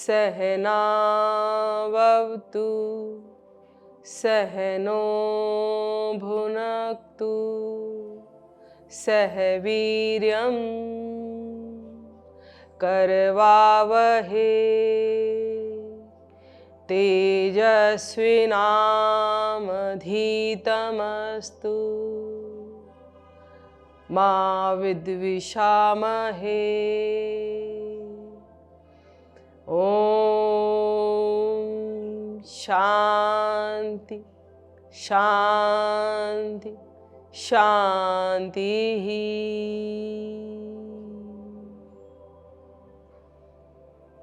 सहनावतु सहनो भुनक्तु सह वीर्यं करवावहे तेजस्विनामधीतमस्तु मा विद्विषामहे। ओम शांति शांति शांति ही।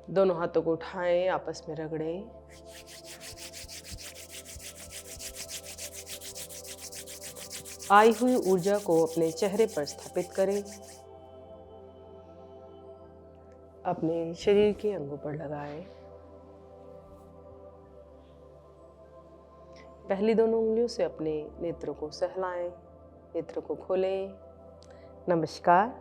दोनों हाथों को उठाएं, आपस में रगड़ें। आई हुई ऊर्जा को अपने चेहरे पर स्थापित करें, अपने शरीर के अंगों पर लगाएं। पहली दोनों उंगलियों से अपने नेत्रों को सहलाएं, नेत्रों को खोलें। नमस्कार,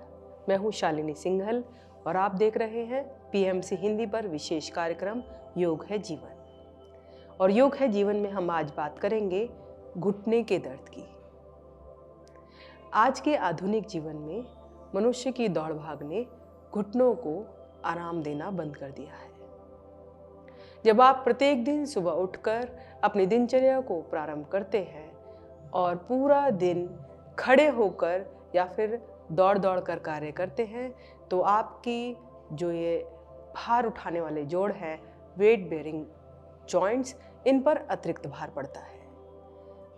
मैं हूं शालिनी सिंघल और आप देख रहे हैं पीएमसी हिंदी पर विशेष कार्यक्रम योग है जीवन। और योग है जीवन में हम आज बात करेंगे घुटने के दर्द की। आज के आधुनिक जीवन में मनुष्य की दौड़ भाग ने घुटनों को आराम देना बंद कर दिया है। जब आप प्रत्येक दिन सुबह उठकर अपनी दिनचर्या को प्रारंभ करते हैं और पूरा दिन खड़े होकर या फिर दौड़ दौड़ कर कार्य करते हैं, तो आपकी जो ये भार उठाने वाले जोड़ हैं, वेट बेयरिंग जॉइंट्स, इन पर अतिरिक्त भार पड़ता है।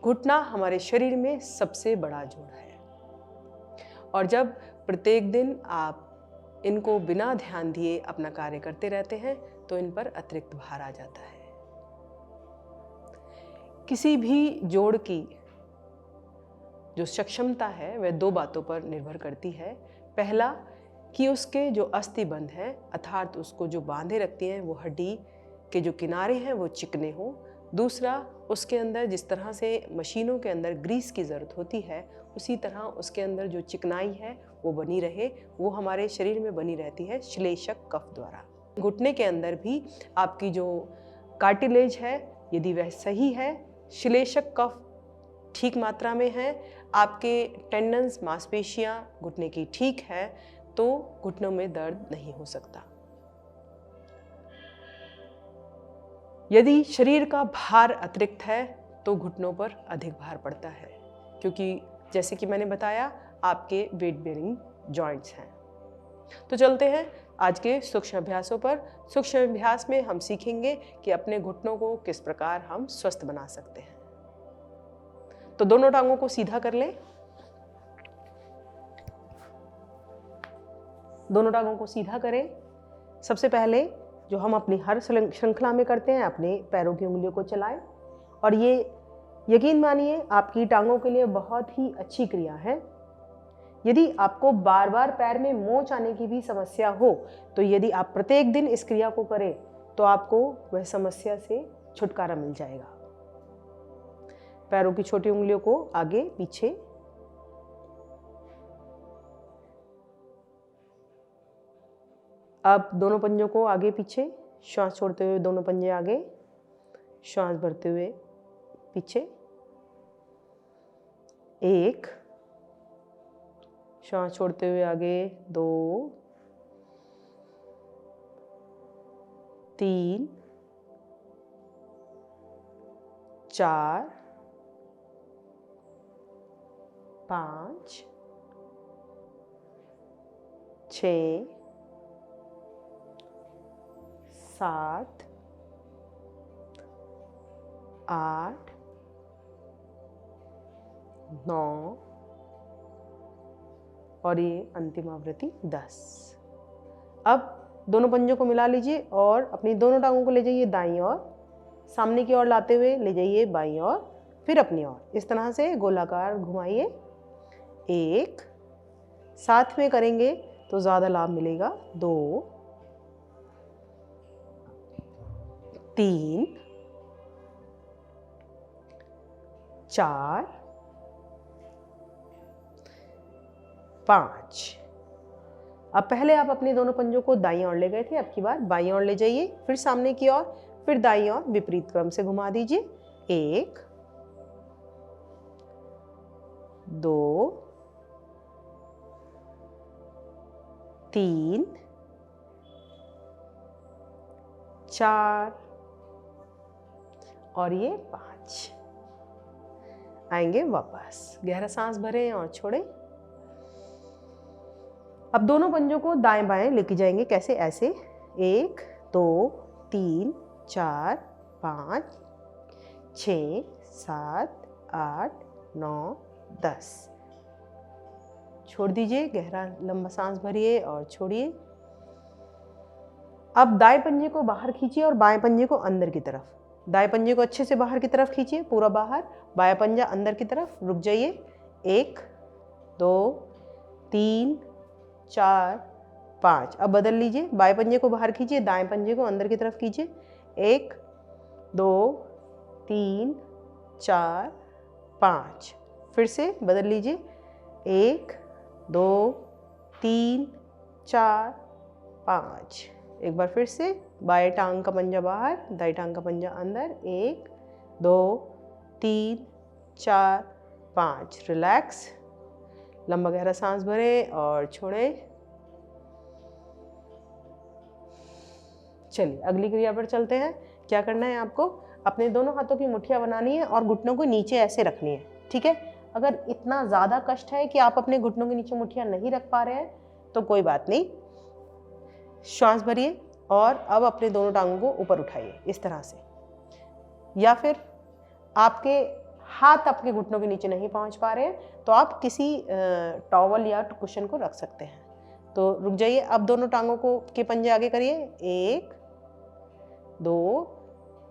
घुटना हमारे शरीर में सबसे बड़ा जोड़ है और जब प्रत्येक दिन आप इनको बिना ध्यान दिए अपना कार्य करते रहते हैं तो इन पर अतिरिक्त भार आ जाता है। किसी भी जोड़ की जो सक्षमता है वह दो बातों पर निर्भर करती है। पहला कि उसके जो अस्थिबंध हैं, अर्थात उसको जो बांधे रखती हैं वो हड्डी के जो किनारे हैं वो चिकने हों। दूसरा, उसके अंदर जिस तरह से मशीनों के अंदर ग्रीस की ज़रूरत होती है, उसी तरह उसके अंदर जो चिकनाई है वो बनी रहे। वो हमारे शरीर में बनी रहती है श्लेष्मक कफ द्वारा। घुटने के अंदर भी आपकी जो कार्टिलेज है, यदि वह सही है, श्लेष्मक कफ ठीक मात्रा में है, आपके टेंडन्स मांसपेशियां घुटने की ठीक है, तो घुटनों में दर्द नहीं हो सकता। यदि शरीर का भार अतिरिक्त है तो घुटनों पर अधिक भार पड़ता है, क्योंकि जैसे कि मैंने बताया आपके वेट बेयरिंग जॉइंट्स हैं। तो चलते हैं आज के सूक्ष्म अभ्यासों पर। सूक्ष्म अभ्यास में हम सीखेंगे कि अपने घुटनों को किस प्रकार हम स्वस्थ बना सकते हैं। तो दोनों टांगों को सीधा कर लें, दोनों टांगों को सीधा करें। सबसे पहले जो हम अपनी हर श्रृंखला में करते हैं, अपने पैरों की उंगलियों को चलाएं और ये यकीन मानिए आपकी टांगों के लिए बहुत ही अच्छी क्रिया है। यदि आपको बार बार पैर में मोच आने की भी समस्या हो, तो यदि आप प्रत्येक दिन इस क्रिया को करें तो आपको वह समस्या से छुटकारा मिल जाएगा। पैरों की छोटी उंगलियों को आगे पीछे, अब दोनों पंजों को आगे पीछे, श्वास छोड़ते हुए दोनों पंजे आगे, श्वास भरते हुए पीछे, एक, श्वास छोड़ते हुए आगे, दो, तीन, चार, पाँच, 6, 7, 8, 9 और ये अंतिम आवृत्ति 10। अब दोनों पंजों को मिला लीजिए और अपनी दोनों टांगों को ले जाइए दाईं ओर, सामने की ओर लाते हुए ले जाइए बाईं ओर, फिर अपनी ओर इस तरह से गोलाकार घुमाइए। एक, साथ में करेंगे तो ज़्यादा लाभ मिलेगा। 2, 3, 4, 5, अब पहले आप अपने दोनों पंजों को दाईं ओर ले गए थे, अब की बार बाईं ओर ले जाइए, फिर सामने की ओर, फिर दाईं ओर विपरीत क्रम से घुमा दीजिए। 1 2 3 4 और ये 5। आएंगे वापस, गहरा सांस भरें और छोड़ें। अब दोनों पंजों को दाएं बाएं लेके जाएंगे, कैसे? ऐसे 1 2 3 4 5 6 7 8 9 10। छोड़ दीजिए, गहरा लंबा सांस भरिए और छोड़िए। अब दाएं पंजे को बाहर खींचिए और बाएं पंजे को अंदर की तरफ। दाएं पंजे को अच्छे से बाहर की तरफ खींचिए, पूरा बाहर, बायां पंजा अंदर की तरफ। रुक जाइए। 1 2 3 4 5। अब बदल लीजिए, बाएं पंजे को बाहर खींचिए, दाएं पंजे को अंदर की तरफ खींचिए। 1 2 3 4 5। फिर से बदल लीजिए। 1 2 3 4 5। एक बार फिर से, बाएं टांग का पंजा बाहर, दाएं टांग का पंजा अंदर। 1 2 3 4 5। रिलैक्स, लंबा गहरा सांस भरें और छोड़ें। चलिए अगली क्रिया पर चलते हैं। क्या करना है आपको? अपने दोनों हाथों की मुट्ठियां बनानी है और घुटनों को नीचे ऐसे रखनी है, ठीक है? अगर इतना ज़्यादा कष्ट है कि आप अपने घुटनों के नीचे मुट्ठियां नहीं रख पा रहे हैं तो कोई बात नहीं, श्वास भरिए और अब अपने दोनों टांगों को ऊपर उठाइए इस तरह से। या फिर आपके हाथ आपके घुटनों के नीचे नहीं पहुंच पा रहे हैं तो आप किसी टॉवल या कुशन को रख सकते हैं। तो रुक जाइए, अब दोनों टांगों को के पंजे आगे करिए। 1 2।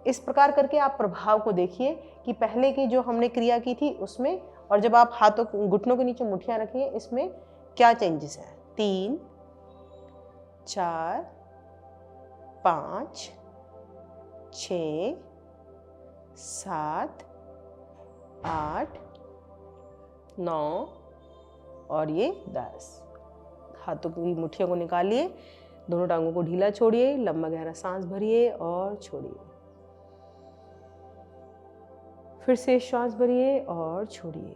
इस प्रकार करके आप प्रभाव को देखिए कि पहले की जो हमने क्रिया की थी उसमें और जब आप हाथों घुटनों के नीचे मुट्ठियां रखिए इसमें क्या चेंजेस हैं। 3 4 5 6 7 8 9 और ये 10। हाथों की मुट्ठियों को निकालिए, दोनों टांगों को ढीला छोड़िए, लंबा गहरा सांस भरिए और छोड़िए। फिर से श्वास भरिए और छोड़िए।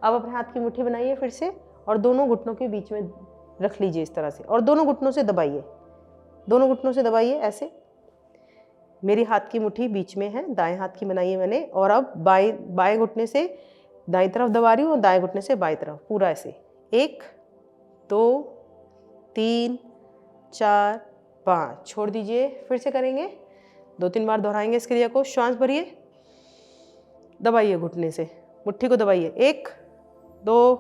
अब अपने हाथ की मुट्ठी बनाइए फिर से और दोनों घुटनों के बीच में रख लीजिए इस तरह से और दोनों घुटनों से दबाइए, दोनों घुटनों से दबाइए ऐसे। मेरी हाथ की मुट्ठी बीच में है, दाएं हाथ की बनाई है मैंने और अब बाएं घुटने से दाईं तरफ दबा रही हूँ और दाएं घुटने से बाईं तरफ, पूरा ऐसे। 1 2 3 4 5। छोड़ दीजिए, फिर से करेंगे, 2-3 बार दोहराएंगे इस क्रिया को। श्वास भरिए, दबाइए घुटने से, मुट्ठी को दबाइए। 1 2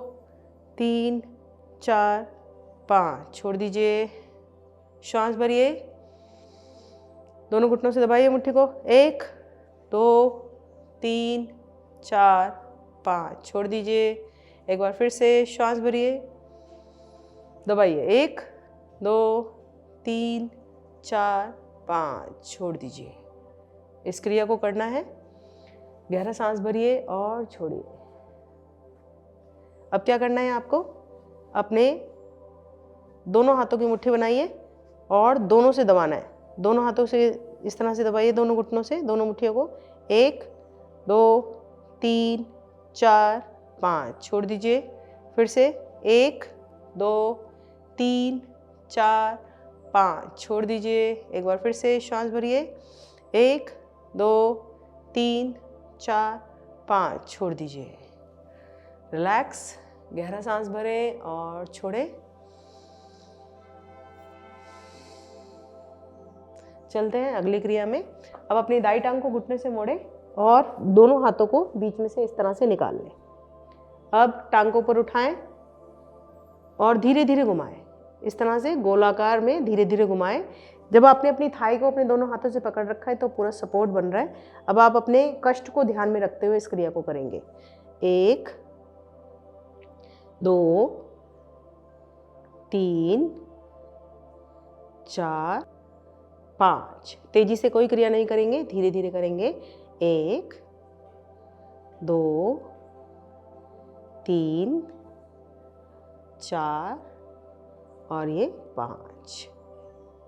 3 4 5। छोड़ दीजिए, श्वास भरिए, दोनों घुटनों से दबाइए मुट्ठी को। 1 2 3 4 5। छोड़ दीजिए, एक बार फिर से श्वास भरिए, दबाइए। 1 2 3 4 5। छोड़ दीजिए। इस क्रिया को करना है, गहरा सांस भरिए और छोड़िए। अब क्या करना है आपको? अपने दोनों हाथों की मुट्ठी बनाइए और दोनों से दबाना है, दोनों हाथों से इस तरह से दबाइए, दोनों घुटनों से दोनों मुट्ठियों को। 1 2 3 4 5। छोड़ दीजिए, फिर से 1 2 3 4 5। छोड़ दीजिए, एक बार फिर से श्वास भरिए। 1 2 3 4 5। छोड़ दीजिए। रिलैक्स, गहरा सांस भरें और छोड़ें। चलते हैं अगली क्रिया में। अब अपनी दाईं टांग को घुटने से मोड़ें और दोनों हाथों को बीच में से इस तरह से निकाल लें। अब टांग को ऊपर उठाएं और धीरे धीरे घुमाएं, इस तरह से गोलाकार में धीरे धीरे घुमाएं। जब आपने अपनी थाई को अपने दोनों हाथों से पकड़ रखा है तो पूरा सपोर्ट बन रहा है। अब आप अपने कष्ट को ध्यान में रखते हुए इस क्रिया को करेंगे। 1 2 3 4 5। तेजी से कोई क्रिया नहीं करेंगे, धीरे धीरे करेंगे। 1 2 3 4 और ये 5।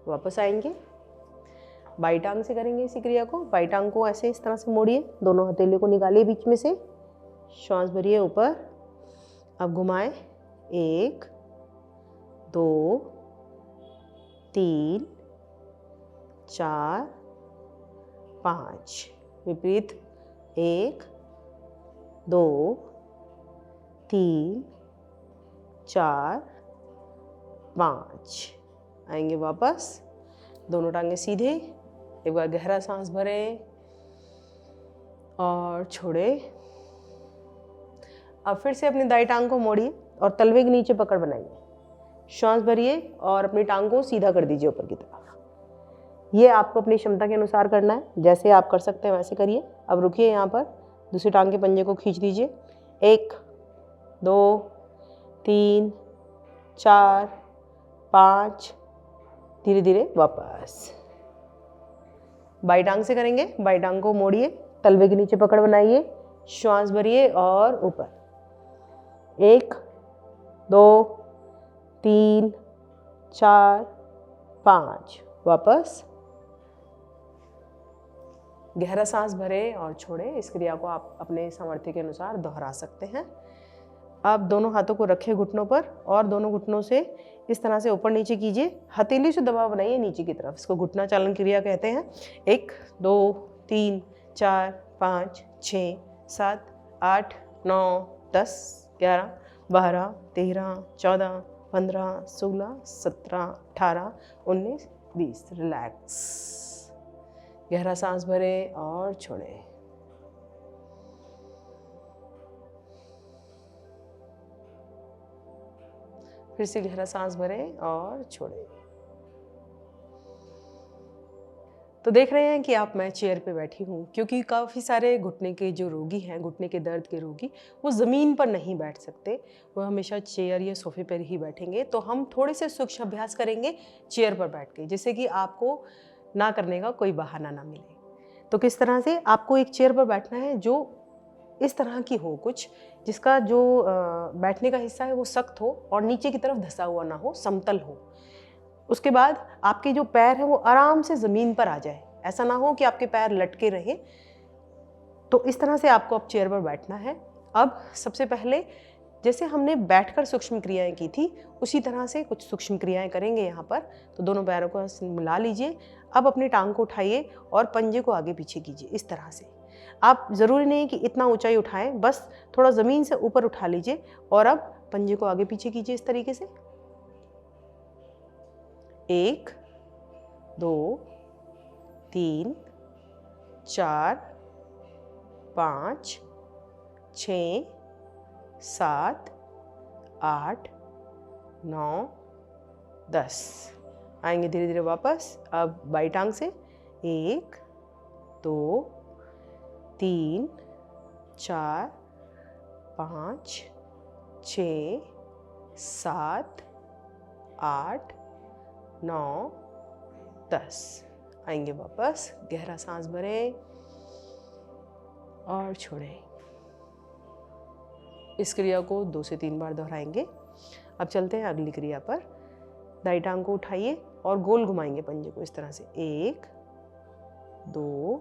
वापस आएंगे, बाई टांग से करेंगे इसी क्रिया को। बाई टांग को ऐसे इस तरह से मोड़िए, दोनों हथेलियों को निकालिए बीच में से, श्वास भरिए ऊपर। अब घुमाएं, 1 2 3 4 5। विपरीत, 1 2 3 4 5। आएंगे वापस, दोनों टांगें सीधे। एक बार गहरा सांस भरें और छोड़ें। अब फिर से अपनी दाई टांग को मोड़िए और तलवे के नीचे पकड़ बनाइए। श्वास भरिए और अपनी टांग को सीधा कर दीजिए ऊपर की तरफ। ये आपको अपनी क्षमता के अनुसार करना है, जैसे आप कर सकते हैं वैसे करिए। अब रुकिए, यहाँ पर दूसरी टांग के पंजे को खींच दीजिए। 1 2 3 4 5। धीरे धीरे वापस। बाई टांग से करेंगे, बाई टांग को मोड़िए, तलवे के नीचे पकड़ बनाइए, श्वास भरिए और ऊपर। 1 2 3 4 5। वापस। गहरा सांस भरें और छोड़ें। इस क्रिया को आप अपने सामर्थ्य के अनुसार दोहरा सकते हैं। अब दोनों हाथों को रखें घुटनों पर और दोनों घुटनों से इस तरह से ऊपर नीचे कीजिए। हथेली से दबाव बनाइए नीचे की तरफ, इसको घुटना चालन क्रिया कहते हैं। 1 2 3 4 5 6 7 8 9 10 11 12 13 14 15 16 17 18 19 20। रिलैक्स। गहरा सांस भरें और छोड़ें। फिर से गहरा सांस भरें और छोड़ें। तो देख रहे हैं कि मैं चेयर पे बैठी हूँ, क्योंकि काफ़ी सारे घुटने के जो रोगी हैं, घुटने के दर्द के रोगी, वो ज़मीन पर नहीं बैठ सकते, वो हमेशा चेयर या सोफे पर ही बैठेंगे। तो हम थोड़े से सूक्ष्म अभ्यास करेंगे चेयर पर बैठ के, जिससे कि आपको ना करने का कोई बहाना ना मिले। तो किस तरह से आपको एक चेयर पर बैठना है जो इस तरह की हो, कुछ जिसका जो बैठने का हिस्सा है वो सख्त हो और नीचे की तरफ धंसा हुआ ना हो, समतल हो। उसके बाद आपके जो पैर हैं वो आराम से ज़मीन पर आ जाए, ऐसा ना हो कि आपके पैर लटके रहें। तो इस तरह से आपको अब चेयर पर बैठना है। अब सबसे पहले जैसे हमने बैठकर सूक्ष्म क्रियाएं की थी, उसी तरह से कुछ सूक्ष्म क्रियाएं करेंगे यहाँ पर। तो दोनों पैरों को मिला लीजिए। अब अपनी टांग को उठाइए और पंजे को आगे पीछे कीजिए इस तरह से। आप ज़रूरी नहीं कि इतना ऊंचाई उठाएं, बस थोड़ा ज़मीन से ऊपर उठा लीजिए और अब पंजे को आगे पीछे कीजिए इस तरीके से। 1 2 3 4 5 6 7 8 9 10। आएंगे धीरे धीरे वापस। अब बाई टांग से 1 2 3 4 5 6 7 8 9 10। आएंगे वापस। गहरा सांस भरें और छोड़ें। इस क्रिया को 2 से 3 बार दोहराएंगे। अब चलते हैं अगली क्रिया पर। दाई टांग को उठाइए और गोल घुमाएंगे पंजे को इस तरह से। 1 2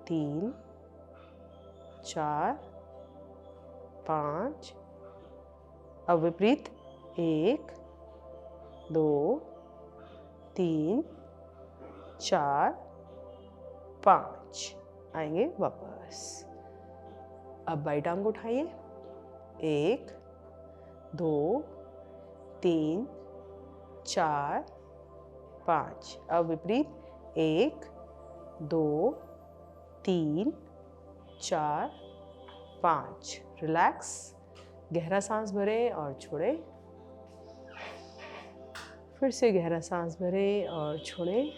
3 4 5। अब विपरीत। 1 2 3 4 5। आएंगे वापस। अब बाई टांग को उठाइए। 1 2 3 4 5। अब विपरीत। 1 2 3 4 5। रिलैक्स। गहरा सांस भरें और छोड़ें। फिर से गहरा सांस भरें और छोड़ें।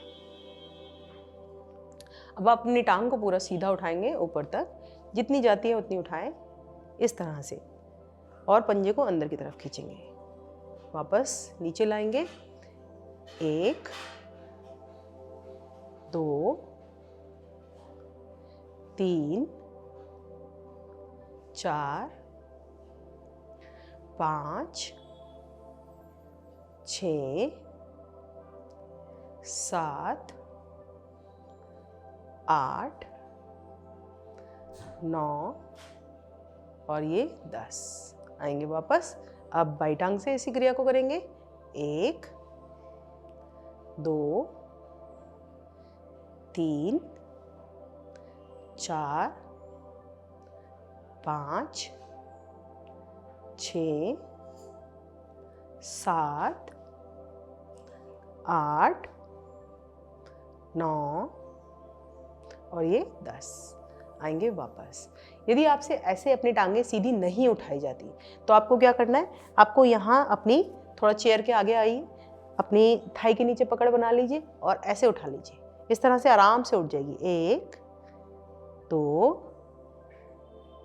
अब आप अपनी टांग को पूरा सीधा उठाएंगे ऊपर तक, जितनी जाती है उतनी उठाएं इस तरह से, और पंजे को अंदर की तरफ खींचेंगे। वापस नीचे लाएंगे। 1 2 3 4 5, 6, 7, 8, 9 और ये 10। आएंगे वापस। अब बाई टांग से इसी क्रिया को करेंगे। 1, 2, 3, 4, 5, 6, 7, 8, 9 और ये 10। आएंगे वापस। यदि आपसे ऐसे अपनी टांगें सीधी नहीं उठाई जाती तो आपको क्या करना है, आपको यहाँ अपनी थोड़ा चेयर के आगे आइए, अपनी थाई के नीचे पकड़ बना लीजिए और ऐसे उठा लीजिए। इस तरह से आराम से उठ जाएगी। 1, 2,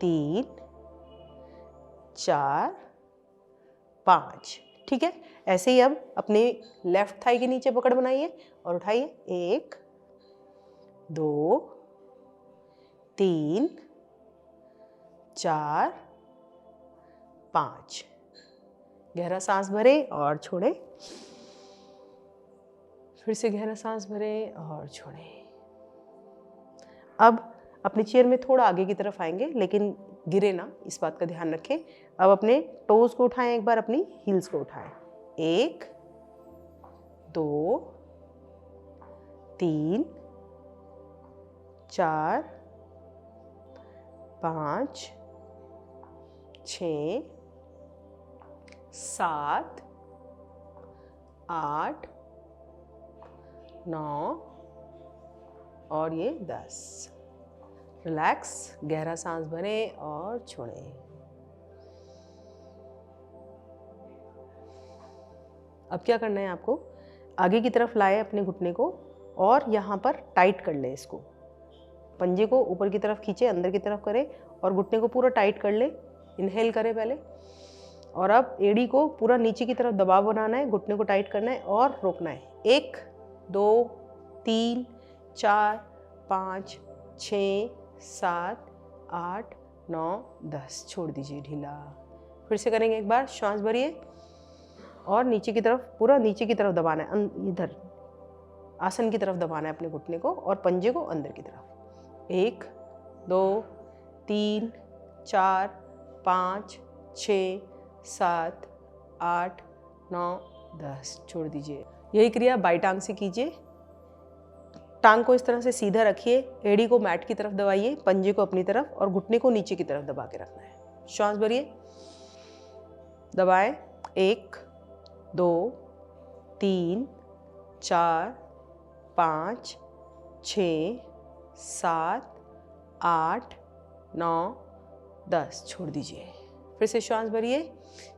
3, 4, 5। ठीक है। ऐसे ही अब अपने लेफ्ट थाई के नीचे पकड़ बनाइए और उठाइए। 1, 2, 3, 4, 5। गहरा सांस भरें और छोड़ें। फिर से गहरा सांस भरें और छोड़ें। अब अपनी चेयर में थोड़ा आगे की तरफ आएंगे, लेकिन गिरे ना, इस बात का ध्यान रखें। अब अपने टोज को उठाएं, एक बार अपनी हील्स को उठाएं। 1, 2, 3, 4, 5, 6, 7, 8, 9 और ये 10। रिलैक्स, गहरा सांस भरें और छोड़ें। अब क्या करना है आपको, आगे की तरफ लाए अपने घुटने को और यहाँ पर टाइट कर लें इसको। पंजे को ऊपर की तरफ खींचे, अंदर की तरफ करें और घुटने को पूरा टाइट कर लें। इनहेल करें पहले और अब एड़ी को पूरा नीचे की तरफ दबाव बनाना है, घुटने को टाइट करना है और रोकना है। 1, 2, 3, 4, 5, 6, 7, 8, 9, 10। छोड़ दीजिए ढीला। फिर से करेंगे एक बार। श्वास भरिए और नीचे की तरफ, पूरा नीचे की तरफ दबाना है, इधर आसन की तरफ दबाना है अपने घुटने को और पंजे को अंदर की तरफ। 1, 2, 3, 4, 5, 6, 7, 8, 9, 10। छोड़ दीजिए। यही क्रिया बाई टांग से कीजिए। टांग को इस तरह से सीधा रखिए, एड़ी को मैट की तरफ दबाइए, पंजे को अपनी तरफ और घुटने को नीचे की तरफ दबा के रखना है। श्वास भरिए, दबाएं। 1, 2, 3, 4, 5, 6, 7, 8, 9, 10। छोड़ दीजिए। फिर से श्वास भरिए,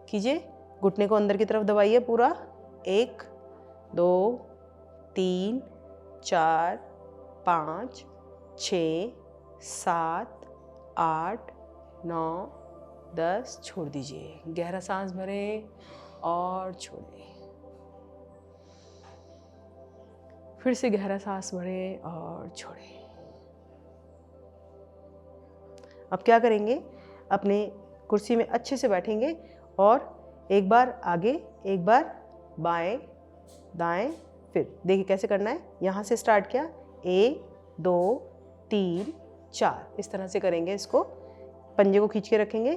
कीजिए, घुटने को अंदर की तरफ दबाइए पूरा। 1, 2, 3, 4, 5, 6, 7, 8, 9, 10। छोड़ दीजिए। गहरा सांस भरें और छोड़ें। फिर से गहरा सांस भरें और छोड़ें। अब क्या करेंगे, अपने कुर्सी में अच्छे से बैठेंगे और एक बार आगे, एक बार बाएं, दाएं। फिर देखिए कैसे करना है। यहाँ से स्टार्ट किया, 1, 2, 3, 4। इस तरह से करेंगे इसको। पंजे को खींच के रखेंगे।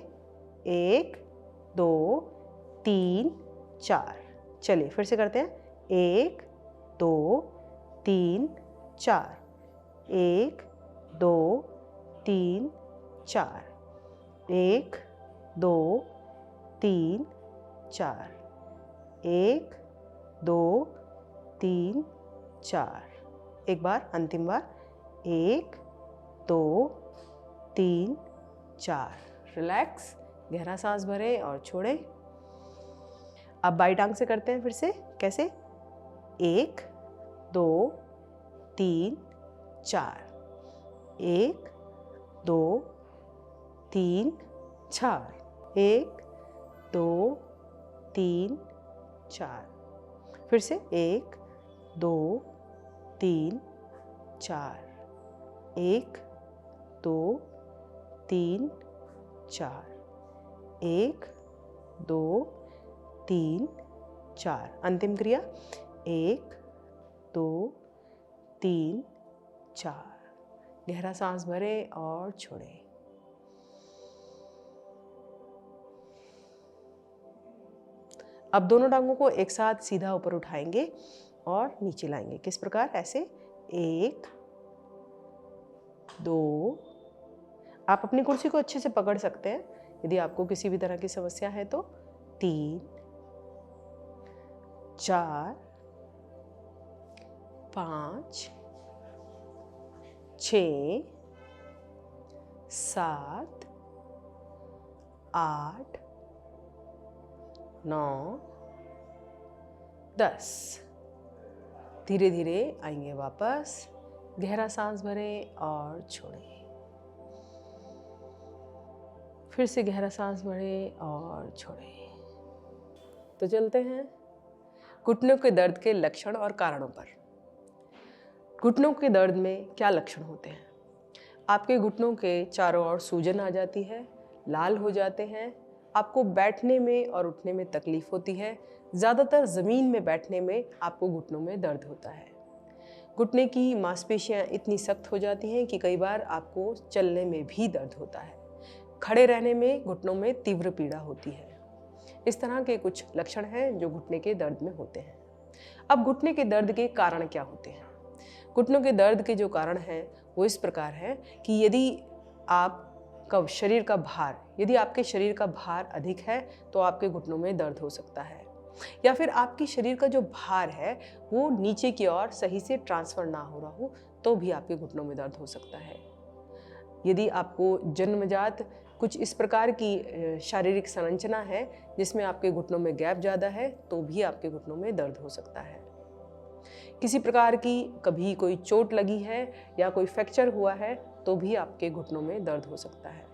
1, 2, 3, 4। चलिए फिर से करते हैं। 1, 2, 3, 4। 1, 2, 3, 4। 1, 2, 3, 4। 1, 2, 3, 4। एक बार, अंतिम बार। 1, 2, 3, 4। रिलैक्स, गहरा सांस भरें और छोड़ें। अब बाई टांग से करते हैं फिर से। कैसे? 1, 2, 3, 4। 1, 2, 3, 4। 1, 2, 3, 4। फिर से 1, 2, 3, 4। 1, 2, 3, 4। 1, 2 3 4। अंतिम क्रिया 1 2 3 4। गहरा सांस भरें और छोड़ें। अब दोनों टांगों को एक साथ सीधा ऊपर उठाएंगे और नीचे लाएंगे। किस प्रकार? ऐसे 1 2। आप अपनी कुर्सी को अच्छे से पकड़ सकते हैं यदि आपको किसी भी तरह की समस्या है तो। 3 4 5 6 7 8 9 10। धीरे धीरे आएंगे वापस। गहरा सांस भरें और छोड़ें। फिर से गहरा सांस भरें और छोड़ें। तो चलते हैं घुटनों के दर्द के लक्षण और कारणों पर। घुटनों के दर्द में क्या लक्षण होते हैं? आपके घुटनों के चारों ओर सूजन आ जाती है, लाल हो जाते हैं, आपको बैठने में और उठने में तकलीफ होती है। ज़्यादातर ज़मीन में बैठने में आपको घुटनों में दर्द होता है। घुटने की मांसपेशियां इतनी सख्त हो जाती हैं कि कई बार आपको चलने में भी दर्द होता है। खड़े रहने में घुटनों में तीव्र पीड़ा होती है। इस तरह के कुछ लक्षण हैं जो घुटने के दर्द में होते हैं। अब घुटने के दर्द के कारण क्या होते हैं? घुटनों के दर्द के जो कारण हैं वो इस प्रकार है कि यदि आपके शरीर का भार अधिक है तो आपके घुटनों में दर्द हो सकता है, या फिर आपके शरीर का जो भार है वो नीचे की ओर सही से ट्रांसफर ना हो रहा हो तो भी आपके घुटनों में दर्द हो सकता है। यदि आपको जन्मजात कुछ इस प्रकार की शारीरिक संरचना है जिसमें आपके घुटनों में गैप ज़्यादा है तो भी आपके घुटनों में दर्द हो सकता है। किसी प्रकार की कभी कोई चोट लगी है या कोई फ्रैक्चर हुआ है तो भी आपके घुटनों में दर्द हो सकता है।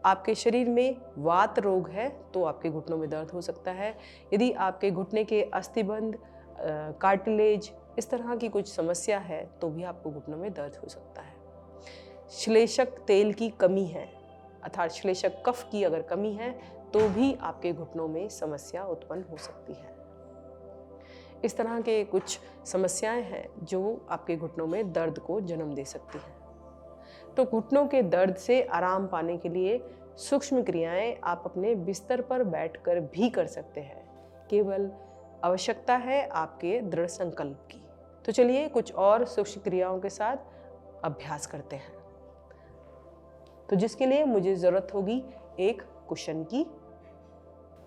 आपके शरीर में वात रोग है तो आपके घुटनों में दर्द हो सकता है। यदि आपके घुटने के अस्थिबंध, कार्टिलेज, इस तरह की कुछ समस्या है तो भी आपको घुटनों में दर्द हो सकता है। श्लेष्मक तेल की कमी है अर्थात श्लेष्मक कफ की अगर कमी है तो भी आपके घुटनों में समस्या उत्पन्न हो सकती है। इस तरह के कुछ समस्याएं हैं जो आपके घुटनों में दर्द को जन्म दे सकती हैं। तो घुटनों के दर्द से आराम पाने के लिए सूक्ष्म क्रियाएं आप अपने बिस्तर पर बैठकर भी कर सकते हैं। केवल आवश्यकता है आपके दृढ़ संकल्प की। तो चलिए कुछ और सूक्ष्म क्रियाओं के साथ अभ्यास करते हैं। तो जिसके लिए मुझे ज़रूरत होगी एक कुशन की।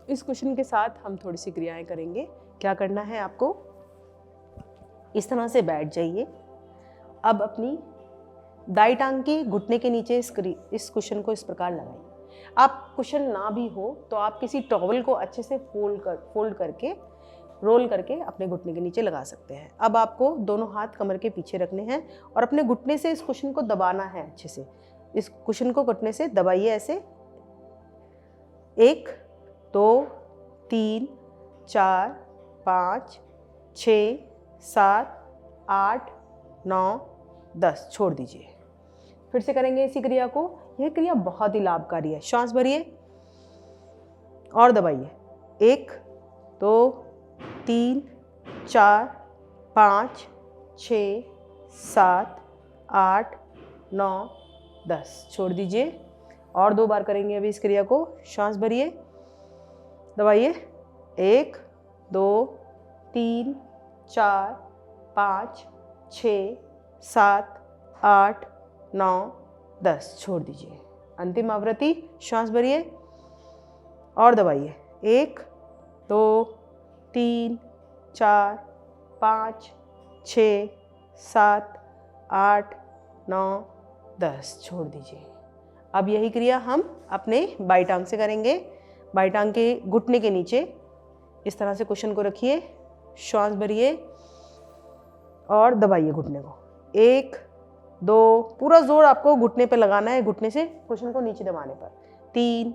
इस कुशन के साथ हम थोड़ी सी क्रियाएं करेंगे। क्या करना है आपको? इस तरह से बैठ जाइए। अब अपनी दाई टांग के घुटने के नीचे इस कुशन को इस प्रकार लगाइए। आप कुशन ना भी हो तो आप किसी टॉवल को अच्छे से फोल्ड करके रोल करके अपने घुटने के नीचे लगा सकते हैं। अब आपको दोनों हाथ कमर के पीछे रखने हैं और अपने घुटने से इस कुशन को दबाना है। अच्छे से इस कुशन को घुटने से दबाइए ऐसे। 1 2 3 4 5 6 7 8 9 10। छोड़ दीजिए। फिर से करेंगे इसी क्रिया को। यह क्रिया बहुत ही लाभकारी है। श्वास भरिए और दबाइए। 1 2 3 4 5 6 7 8 9 10। छोड़ दीजिए। और 2 बार करेंगे अभी इस क्रिया को। श्वास भरिए, दबाइए। 1 2 3 4 5 6 7 8 9 10। छोड़ दीजिए। अंतिम आवृत्ति। श्वास भरिए और दबाइए। 1 2 3 4 5 6 7 8 9 10। छोड़ दीजिए। अब यही क्रिया हम अपने बाई टांग से करेंगे। बाई टांग के घुटने के नीचे इस तरह से कुशन को रखिए। श्वास भरिए और दबाइए घुटने को। 1 2, पूरा जोर आपको घुटने पे लगाना है, घुटने से कुशन को नीचे दबाने पर। 3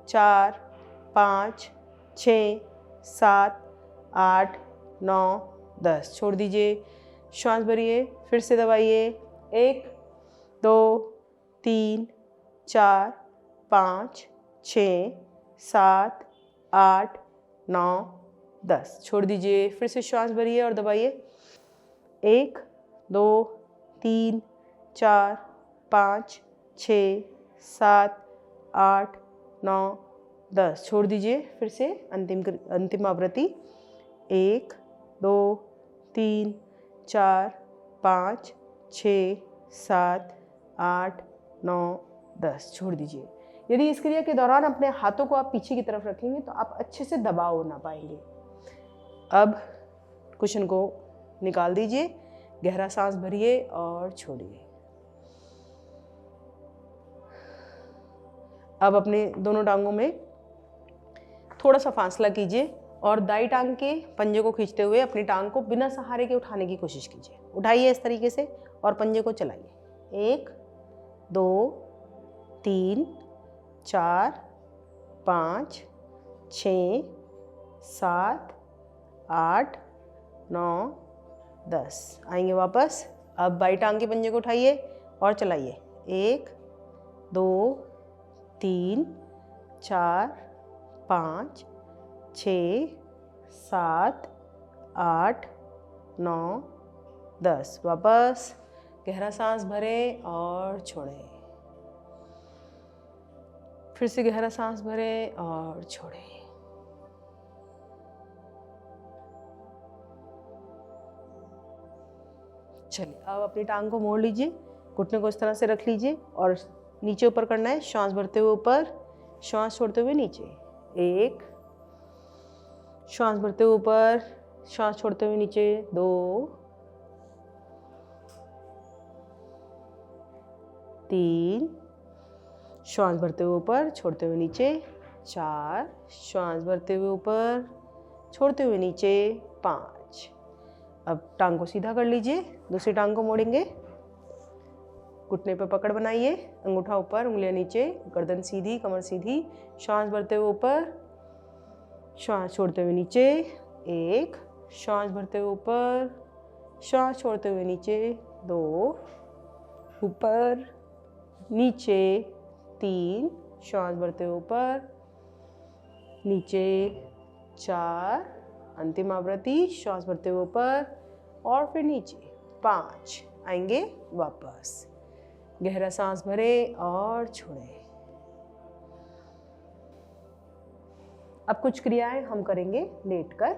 4 5 6 7 8 9 10। छोड़ दीजिए। श्वास भरिए, फिर से दबाइए। 1 2 3 4 5 6 7 8, 9, 10। छोड़ दीजिए, फिर से श्वास भरिए और दबाइए। 1, 2, 3, 4, 5, 6, 7, 8, 9, 10। छोड़ दीजिए, फिर से अंतिम आवृत्ति। 1, 2, 3, 4, 5, 6, 7, 8, 9, 10। छोड़ दीजिए। यदि इस क्रिया के दौरान अपने हाथों को आप पीछे की तरफ रखेंगे तो आप अच्छे से दबाव ना पाएंगे। अब कुशन को निकाल दीजिए, गहरा सांस भरिए और छोड़िए। अब अपने दोनों टांगों में थोड़ा सा फासला कीजिए और दाई टांग के पंजे को खींचते हुए अपनी टांग को बिना सहारे के उठाने की कोशिश कीजिए। उठाइए इस तरीके से और पंजे को चलाइए। 1, 2, 3, 4, 5, 6, 7, 8, 9, 10। आएंगे वापस। अब बाई टांग के पंजे को उठाइए और चलाइए। 1, 2, 3, 4, 5, 6, 7, 8, 9, 10। वापस गहरा सांस भरें और छोड़ें। फिर से गहरा सांस भरें और छोड़ें। चलिए, अब अपनी टांग को मोड़ लीजिए, घुटने को इस तरह से रख लीजिए और नीचे ऊपर करना है। श्वास भरते हुए ऊपर, श्वास छोड़ते हुए नीचे। 1, श्वास भरते हुए ऊपर, श्वास छोड़ते हुए नीचे। 2, 3, श्वास भरते हुए ऊपर, छोड़ते हुए नीचे। 4, श्वास भरते हुए ऊपर, छोड़ते हुए नीचे। 5। अब टांग को सीधा कर लीजिए, दूसरी टांग को मोड़ेंगे। घुटने पर पकड़ बनाइए, अंगूठा ऊपर, उंगलियां नीचे, गर्दन सीधी, कमर सीधी। श्वास भरते हुए ऊपर, श्वास छोड़ते हुए नीचे। 1, श्वास भरते हुए ऊपर, श्वास छोड़ते हुए नीचे। 2, ऊपर नीचे। 3, श्वास भरते हुए ऊपर, नीचे। 4, अंतिम आवृत्ति, श्वास भरते हुए ऊपर और फिर नीचे। 5। आएंगे वापस। गहरा सांस भरें और छोड़ें। अब कुछ क्रियाएं हम करेंगे लेटकर।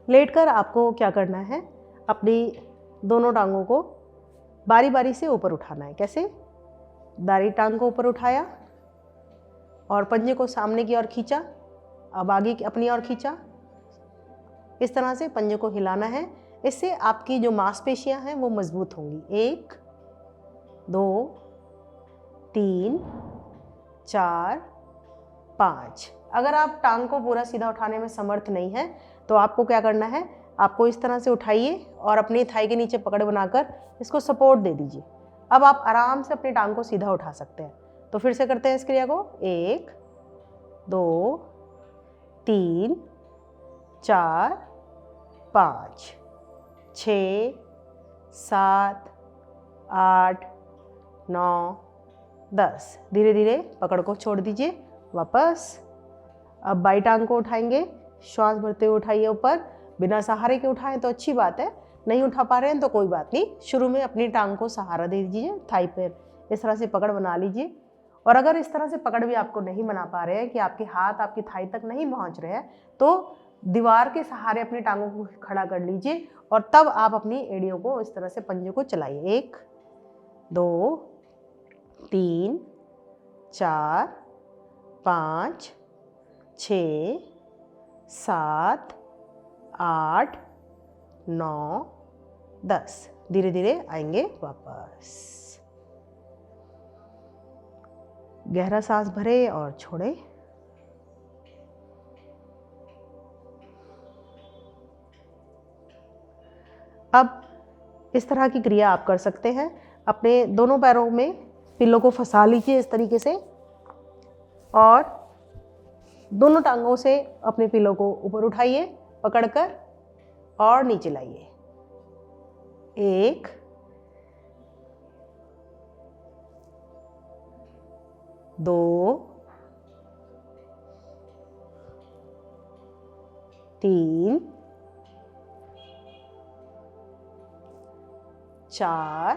लेटकर आपको क्या करना है, अपनी दोनों टांगों को बारी बारी से ऊपर उठाना है। कैसे? दाई टांग को ऊपर उठाया और पंजे को सामने की ओर खींचा, अब आगे अपनी ओर खींचा। इस तरह से पंजे को हिलाना है, इससे आपकी जो मांसपेशियां हैं वो मजबूत होंगी। 1, 2, 3, 4, 5। अगर आप टांग को पूरा सीधा उठाने में समर्थ नहीं है तो आपको क्या करना है, आपको इस तरह से उठाइए और अपनी थाई के नीचे पकड़ बनाकर इसको सपोर्ट दे दीजिए। अब आप आराम से अपनी टांग को सीधा उठा सकते हैं। तो फिर से करते हैं इस क्रिया को। 1, 2, 3, 4, 5, 6, 7, 8, 9, 10। धीरे धीरे पकड़ को छोड़ दीजिए वापस। अब बाई टांग को उठाएंगे, श्वास भरते हुए उठाइए ऊपर। बिना सहारे के उठाएं तो अच्छी बात है, नहीं उठा पा रहे हैं तो कोई बात नहीं। शुरू में अपनी टांग को सहारा दे दीजिए, थाई पर इस तरह से पकड़ बना लीजिए। और अगर इस तरह से पकड़ भी आपको नहीं बना पा रहे हैं कि आपके हाथ आपकी थाई तक नहीं पहुंच रहे हैं, तो दीवार के सहारे अपनी टांगों को खड़ा कर लीजिए और तब आप अपनी एड़ियों को इस तरह से पंजे को चलाइए। 1, 2, 3, 4, 5, 6, 7, 8, 9, 10। धीरे धीरे आएंगे वापस। गहरा सांस भरें और छोड़ें। अब इस तरह की क्रिया आप कर सकते हैं। अपने दोनों पैरों में पिल्लों को फंसा लीजिए इस तरीके से और दोनों टांगों से अपने पिल्लों को ऊपर उठाइए पकड़कर और नीचे लाइए। 1, 2 3 4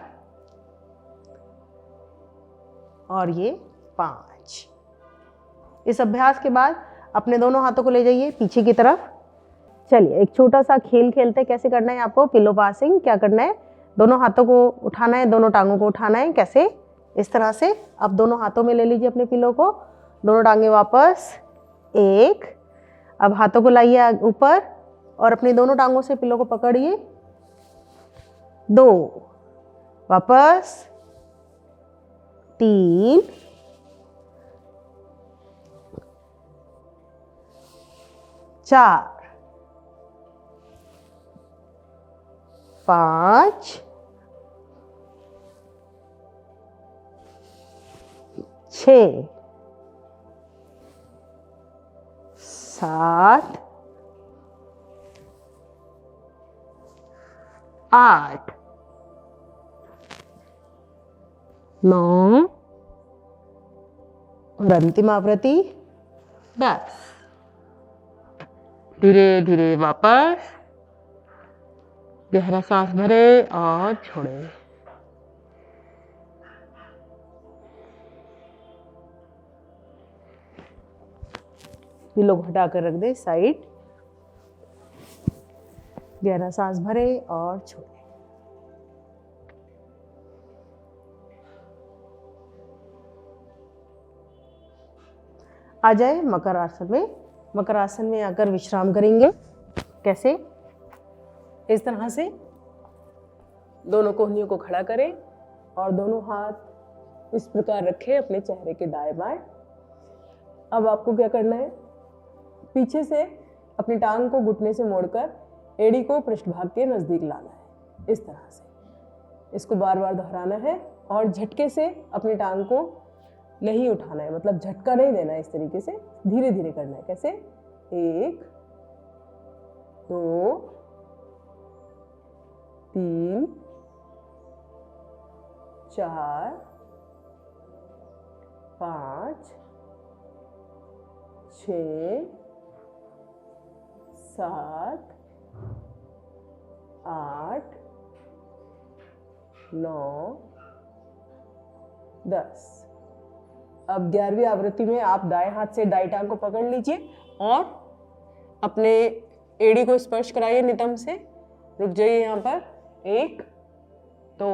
और ये 5। इस अभ्यास के बाद अपने दोनों हाथों को ले जाइए पीछे की तरफ। चलिए एक छोटा सा खेल खेलते हैं। कैसे करना है आपको? Pillow passing. क्या करना है? दोनों हाथों को उठाना है, दोनों टांगों को उठाना है। कैसे? इस तरह से। अब दोनों हाथों में ले लीजिए अपने पिलो को, दोनों टांगे वापस। 1, अब हाथों को लाइए ऊपर और अपनी दोनों टांगों से पिलो को पकड़िए। 2, वापस। 3, 4, 5, 6, 7, 8, 9 और अंतिम आवृत्ति 10। धीरे धीरे वापस। गहरा सांस भरे और छोड़े। पिलो को हटा कर रख दे साइड। गहरा सांस भरे और छोड़े। आ जाए मकर आसन में। मकर आसन में आकर विश्राम करेंगे। कैसे? इस तरह से दोनों कोहनियों को खड़ा करें और दोनों हाथ इस प्रकार रखें अपने चेहरे के दाएं बाएं। अब आपको क्या करना है? पीछे से अपनी टांग को घुटने से मोड़कर एड़ी को पृष्ठभाग के नजदीक लाना है। इस तरह से इसको बार बार दोहराना है और झटके से अपनी टांग को नहीं उठाना है, मतलब झटका नहीं देना है। इस तरीके से धीरे धीरे करना है। कैसे? 1 2 3 4 5 6 7 8 9 10। अब 11वीं आवृत्ति में आप दाएं हाथ से दाएं टांग को पकड़ लीजिए और अपने एड़ी को स्पर्श कराइए नितंब से। रुक जाइए यहाँ पर। 1 2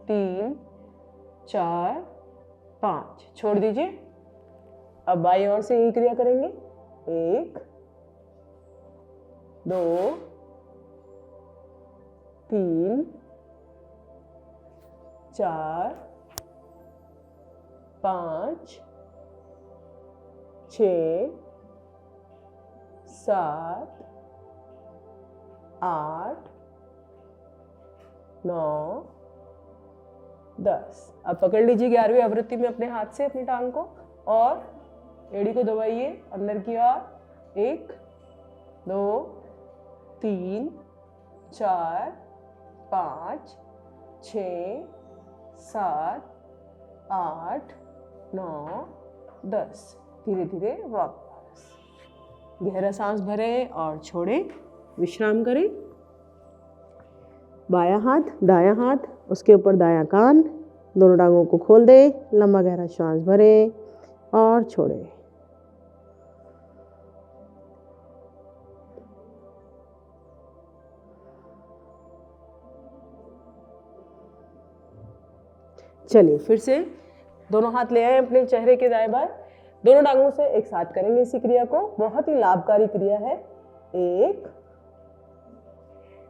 3 4 5, छोड़ दीजिए। अब बाईं ओर से यही क्रिया करेंगे। 1 2 3 4 5 6 7 8 9 10। अब पकड़ लीजिए 11वीं आवृत्ति में अपने हाथ से अपनी टांग को और एड़ी को दबाइए अंदर की ओर। 1 2 3 4 5 6 7 8 9 10। धीरे धीरे वापस। गहरा सांस भरें और छोड़ें। विश्राम करें। बायां हाथ दायां हाथ, उसके ऊपर दायां कान। दोनों टांगों को खोल दे। लंबा गहरा सांस भरें और छोड़ें। चलिए फिर से दोनों हाथ ले आए अपने चेहरे के दाएं बाएं। दोनों टांगों से एक साथ करेंगे इसी क्रिया को। बहुत ही लाभकारी क्रिया है। 1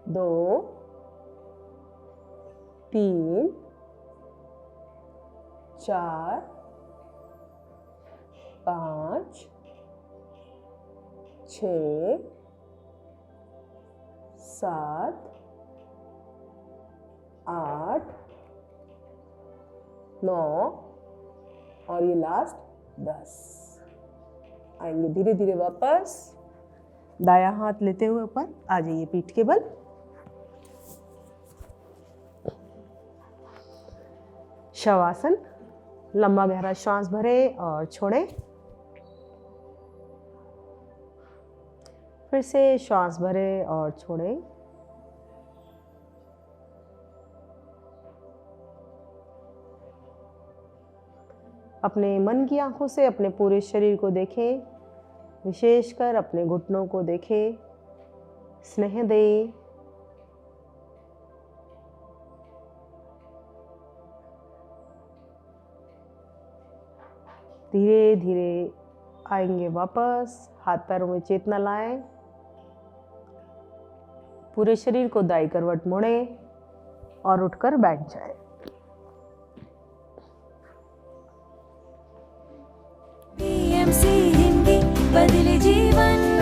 2 3 4 5 6 7 8 9 और ये लास्ट 10। आएंगे धीरे धीरे वापस। दायां हाथ लेते हुए ऊपर आ जाइए पीठ के बल। शवासन। लंबा गहरा श्वास भरें और छोड़ें। फिर से श्वास भरें और छोड़ें। अपने मन की आंखों से अपने पूरे शरीर को देखें, विशेषकर अपने घुटनों को देखें, स्नेह दें। धीरे धीरे आएंगे वापस, हाथ पैरों में चेतना लाएं, पूरे शरीर को दाईं करवट मोड़ें और उठकर बैठ जाएं। PMC हिंदी बदले जीवन।